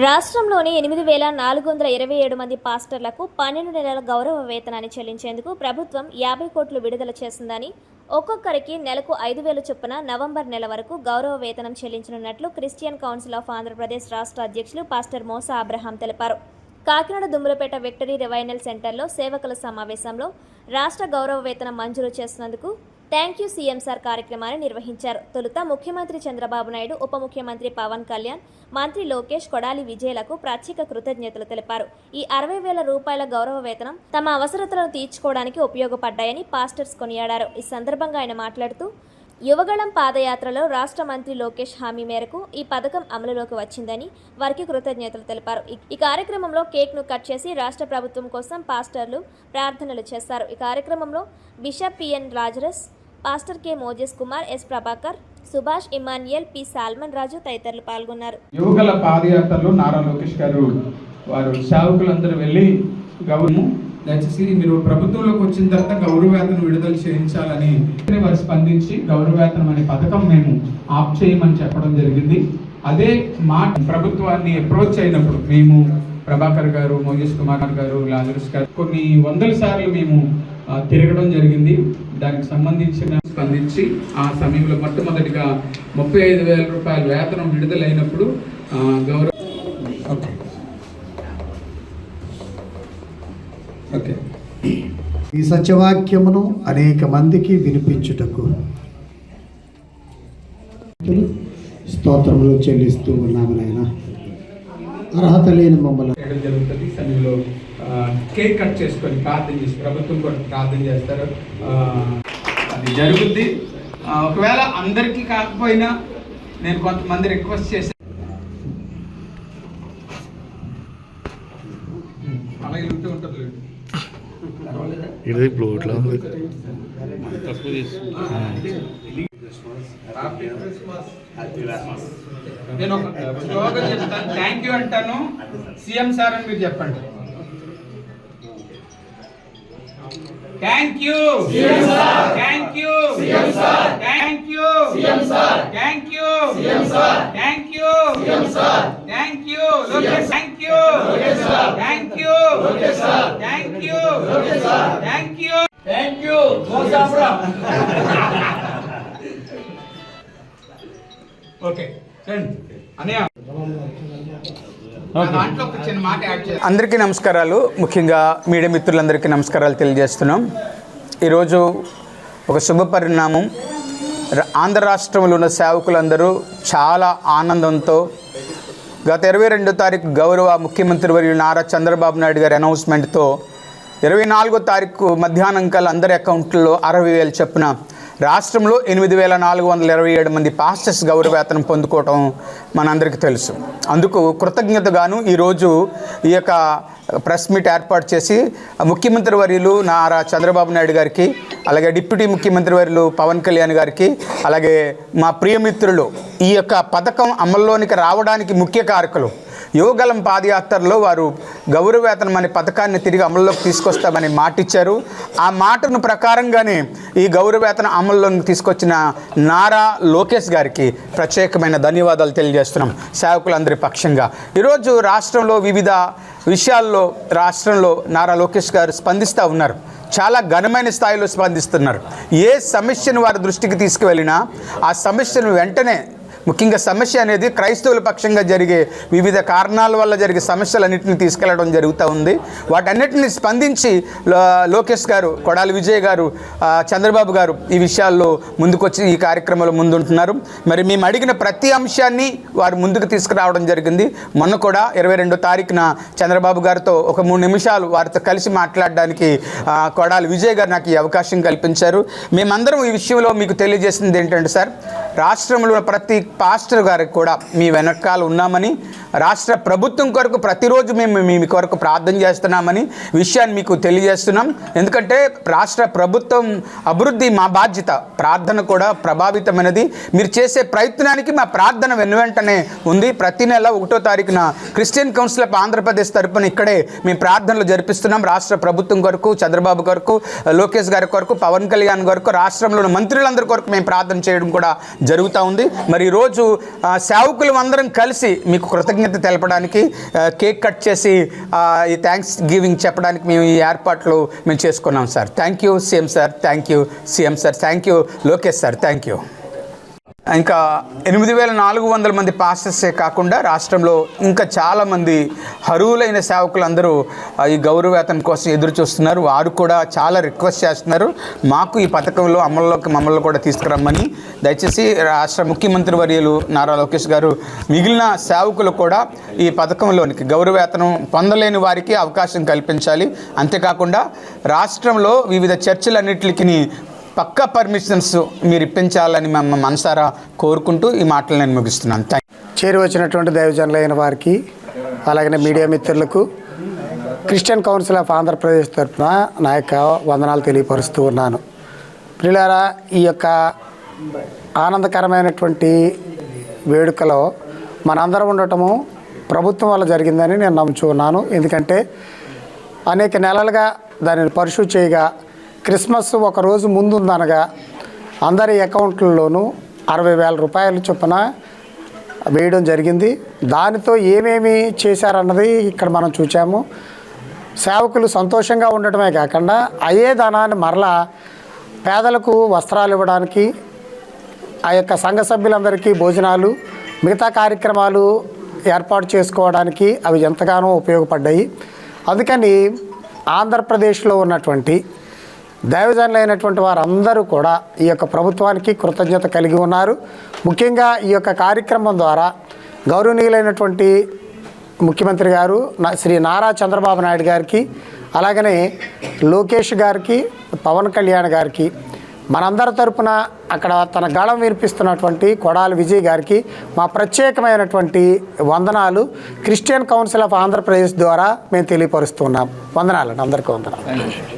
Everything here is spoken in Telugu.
రాష్ట్రంలోని 8,427 మంది పాస్టర్లకు 12 నెలల గౌరవ వేతనాన్ని చెల్లించేందుకు ప్రభుత్వం 50 కోట్లు విడుదల చేసిందని, ఒక్కొక్కరికి నెలకు 5,000 చొప్పున నవంబర్ నెల వరకు గౌరవ వేతనం చెల్లించనున్నట్లు క్రిస్టియన్ కౌన్సిల్ ఆఫ్ ఆంధ్రప్రదేశ్ రాష్ట్ర అధ్యక్షులు పాస్టర్ మోసా అబ్రహాం తెలిపారు. కాకినాడ దుమ్ములపేట విక్టరీ రివైనల్ సెంటర్లో సేవకుల సమావేశంలో రాష్ట్ర గౌరవ వేతనం మంజూరు చేసినందుకు థ్యాంక్ యూ సీఎం సార్ కార్యక్రమాన్ని నిర్వహించారు. తొలుత ముఖ్యమంత్రి చంద్రబాబు నాయుడు, ఉప ముఖ్యమంత్రి పవన్ కళ్యాణ్, మంత్రి లోకేష్, కొడాలి విజయలకు ప్రత్యేక కృతజ్ఞతలు తెలిపారు. ఈ 60,000 రూపాయల గౌరవ వేతనం తమ అవసరతలను తీర్చుకోవడానికి ఉపయోగపడ్డాయని పాస్టర్స్ కొనియాడారు. ఈ సందర్భంగా ఆయన మాట్లాడుతూ, యువగళం పాదయాత్రలో రాష్ట్ర మంత్రి లోకేష్ హామీ మేరకు ఈ పథకం అమలులోకి వచ్చిందని వారికి కృతజ్ఞతలు తెలిపారు. ఈ కార్యక్రమంలో కేక్ను కట్ చేసి రాష్ట్ర ప్రభుత్వం కోసం పాస్టర్లు ప్రార్థనలు చేశారు. ఈ కార్యక్రమంలో బిషప్ పిఎన్ రాజరస్, pastor K Moses Kumar, S Prabhakar, Subhash, Emmanuel, P Solomon Raju తదితరులు పాల్గొన్నారు. యువగల పాదయాత్రలో నారా లోకేష్ గారు వారు సేవకులందరూ వెళ్ళి గౌరవం దయచేసి మీరు ప్రభుత్వంలోకి వచ్చిన తర్వాత గౌరవవేతనం విడుదల చేయించాలని వారు స్పందించి గౌరవవేతనం అనే పథకం మేము ఆఫ్ చేయమని చెప్పడం జరిగింది. అదే మాట ప్రభుత్వాన్ని అప్రోచ్ అయినప్పుడు మేము ప్రభాకర్ గారు, మోజెస్ కుమార్ గారు, లాజరస్ గారు కొన్ని వందల సార్లు మేము తిరగడం జరిగింది. దానికి సంబంధించిన స్పందించి ఆ సమయంలో మొట్టమొదటిగా 35,000 రూపాయల వేతనం విడుదలైనప్పుడు గౌరవ ఈ సత్యవాక్యమును అనేక మందికి వినిపించుటకు స్తోత్రములు చెల్లిస్తూ ఉన్నాము నాయన. అర్హత లేని మమ్మల్ని జరుగుతుంది. సమయంలో కేక్ కట్ చేసుకొని ప్రార్థన చేసి ప్రభుత్వం కూడా ప్రార్థన చేస్తారు. అది జరుగుద్ది. ఒకవేళ అందరికీ కాకపోయినా నేను కొంతమంది రిక్వెస్ట్ చేశాను. అలాగే ఉంటుంది ఇది ప్లోట్లో నేను ఒక స్లోగన్ చెప్తాను. థ్యాంక్ యూ అంటాను, సీఎం సార్ అని మీరు చెప్పండి. Thank you, thank you, thank you, thank you, thank you, thank you, thank you, thank you, thank you, thank you, thank you. Okay అన్నయ్య, అందరికీ నమస్కారాలు. ముఖ్యంగా మీడియా మిత్రులందరికీ నమస్కారాలు తెలియజేస్తున్నాం. ఈరోజు ఒక శుభ పరిణామం. ఆంధ్ర రాష్ట్రంలో ఉన్న సేవకులందరూ చాలా ఆనందంతో గత 22వ తారీఖు గౌరవ ముఖ్యమంత్రి వర్యులు నారా చంద్రబాబు నాయుడు గారి అనౌన్స్మెంట్తో 24వ తారీఖు మధ్యాహ్నం కల్లా అందరి అకౌంట్లో 60,000 చొప్పున రాష్ట్రంలో 8,427 మంది పాస్టర్స్ గౌరవవేతనం పొందుకోవటం మనందరికీ తెలుసు. అందుకు కృతజ్ఞతగాను ఈరోజు ఈ యొక్క ప్రెస్ మీట్ ఏర్పాటు చేసి ముఖ్యమంత్రి వర్యులు నారా చంద్రబాబు నాయుడు గారికి, అలాగే డిప్యూటీ ముఖ్యమంత్రి వర్యులు పవన్ కళ్యాణ్ గారికి, అలాగే మా ప్రియమిత్రులు ఈ యొక్క పథకం అమల్లోనికి రావడానికి ముఖ్య కారకులు యువగలం పాదయాత్రలో వారు గౌరవవేతనం అనే పథకాన్ని తిరిగి అమల్లోకి తీసుకొస్తామని మాట ఇచ్చారు. ఆ మాటను ప్రకారంగానే ఈ గౌరవవేతనం అమల్లోకి తీసుకొచ్చిన నారా లోకేష్ గారికి ప్రత్యేకమైన ధన్యవాదాలు తెలియజేస్తున్నాం సేవకులందరి పక్షంగా. ఈరోజు రాష్ట్రంలో వివిధ విషయాల్లో నారా లోకేష్ గారు స్పందిస్తూ ఉన్నారు. చాలా ఘనమైన స్థాయిలో స్పందిస్తున్నారు. ఏ సమస్యను వారి దృష్టికి తీసుకువెళ్ళినా ఆ సమస్యను వెంటనే, ముఖ్యంగా సమస్య అనేది క్రైస్తవుల పక్షంగా జరిగే వివిధ కారణాల వల్ల జరిగే సమస్యలన్నింటినీ తీసుకెళ్లడం జరుగుతూ ఉంది. వాటన్నిటిని స్పందించి లోకేష్ గారు, కొడాలి విజయ్ గారు, చంద్రబాబు గారు ఈ విషయాల్లో ముందుకొచ్చి ఈ కార్యక్రమంలో ముందుంటున్నారు. మరి మేము అడిగిన ప్రతి అంశాన్ని వారు ముందుకు తీసుకురావడం జరిగింది. మొన్న కూడా 22వ తారీఖున చంద్రబాబు గారితో ఒక 3 నిమిషాలు వారితో కలిసి మాట్లాడడానికి కొడాలి విజయ్ గారు నాకు ఈ అవకాశం కల్పించారు. మేమందరం ఈ విషయంలో మీకు తెలియజేసింది ఏంటంటే, సార్ రాష్ట్రంలో ప్రతి పాస్టర్ గారికి కూడా మీ వెనకాల ఉన్నామని, రాష్ట్ర ప్రభుత్వం కొరకు ప్రతిరోజు మేము మీ కొరకు ప్రార్థన చేస్తున్నామని విషయాన్ని మీకు తెలియజేస్తున్నాం. ఎందుకంటే రాష్ట్ర ప్రభుత్వం అభివృద్ధి మా బాధ్యత, ప్రార్థన కూడా ప్రభావితమైనది. మీరు చేసే ప్రయత్నానికి మా ప్రార్థన వెనువెంటనే ఉంది. ప్రతి నెల 1వ తారీఖున క్రిస్టియన్ కౌన్సిల్ ఆఫ్ ఆంధ్రప్రదేశ్ తరపున ఇక్కడే మేము ప్రార్థనలు జరిపిస్తున్నాం. రాష్ట్ర ప్రభుత్వం కొరకు, చంద్రబాబు కొరకు, లోకేష్ గారి కొరకు, పవన్ కళ్యాణ్ కొరకు, రాష్ట్రంలో ఉన్న మంత్రులందరి కొరకు మేము ప్రార్థన చేయడం కూడా జరుగుతూ ఉంది. మరి ఈరోజు ఈరోజు సేవకులు అందరం కలిసి మీకు కృతజ్ఞత తెలపడానికి కేక్ కట్ చేసి ఈ థ్యాంక్స్ గివింగ్ చెప్పడానికి మేము ఈ ఏర్పాట్లు మేము చేసుకున్నాం sir. Thank you CM sir, thank you CM sir, thank you Lokesh sir, thank you. ఇంకా 8,400 మంది పాస్టర్సే కాకుండా రాష్ట్రంలో ఇంకా చాలామంది అర్హులైన సేవకులందరూ ఈ గౌరవవేతనం కోసం ఎదురు చూస్తున్నారు. వారు కూడా చాలా రిక్వెస్ట్ చేస్తున్నారు, మాకు ఈ పథకంలో అమల్లోకి మమ్మల్ని కూడా తీసుకురమ్మని. దయచేసి రాష్ట్ర ముఖ్యమంత్రి వర్యులు నారా లోకేష్ గారు మిగిలిన సేవకులు కూడా ఈ పథకంలోనికి గౌరవవేతనం పొందలేని వారికి అవకాశం కల్పించాలి. అంతేకాకుండా రాష్ట్రంలో వివిధ చర్చిలన్నింటికి పక్కా పర్మిషన్స్ మీరు ఇప్పించాలని మేము మనసారా కోరుకుంటూ ఈ మాటలు నేను ముగిస్తున్నాను. చేరి వచ్చినటువంటి దైవజనులైన వారికి, అలాగనే మీడియా మిత్రులకు క్రిస్టియన్ కౌన్సిల్ ఆఫ్ ఆంధ్రప్రదేశ్ తరఫున నా యొక్క వందనాలు తెలియపరుస్తూ ఉన్నాను. ప్రియులారా, ఈ యొక్క ఆనందకరమైనటువంటి వేడుకలో మనందరం ఉండటము ప్రభుత్వం వల్ల జరిగిందని నేను నమ్ముచూ ఉన్నాను. ఎందుకంటే అనేక నెలలుగా దానిని పరిశు చేయగా క్రిస్మస్ ఒక రోజు ముందుందనగా అందరి అకౌంట్లలోనూ 60,000 రూపాయలు చొప్పున వేయడం జరిగింది. దానితో ఏమేమి చేశారన్నది ఇక్కడ మనం చూసాము. సేవకులు సంతోషంగా ఉండటమే కాకుండా అయ్యే ధనాన్ని మరలా పేదలకు వస్త్రాలు ఇవ్వడానికి, ఆ యొక్క సంఘ సభ్యులందరికీ భోజనాలు, మిగతా కార్యక్రమాలు ఏర్పాటు చేసుకోవడానికి అవి ఎంతగానో ఉపయోగపడ్డాయి. అందుకని ఆంధ్రప్రదేశ్లో ఉన్నటువంటి దైవజనులైనటువంటి వారందరూ కూడా ఈ యొక్క ప్రభుత్వానికి కృతజ్ఞత కలిగి ఉన్నారు. ముఖ్యంగా ఈ యొక్క కార్యక్రమం ద్వారా గౌరవనీయులైనటువంటి ముఖ్యమంత్రి గారు శ్రీ నారా చంద్రబాబు నాయుడు గారికి, అలాగనే లోకేష్ గారికి, పవన్ కళ్యాణ్ గారికి, మనందరి తరపున అక్కడ తన గళం వినిపిస్తున్నటువంటి కొడాలి విజయ్ గారికి మా ప్రత్యేకమైనటువంటి వందనాలు క్రిస్టియన్ కౌన్సిల్ ఆఫ్ ఆంధ్రప్రదేశ్ ద్వారా మేము తెలియపరుస్తున్నాం. వందనాలండి, అందరికీ వందనాలు.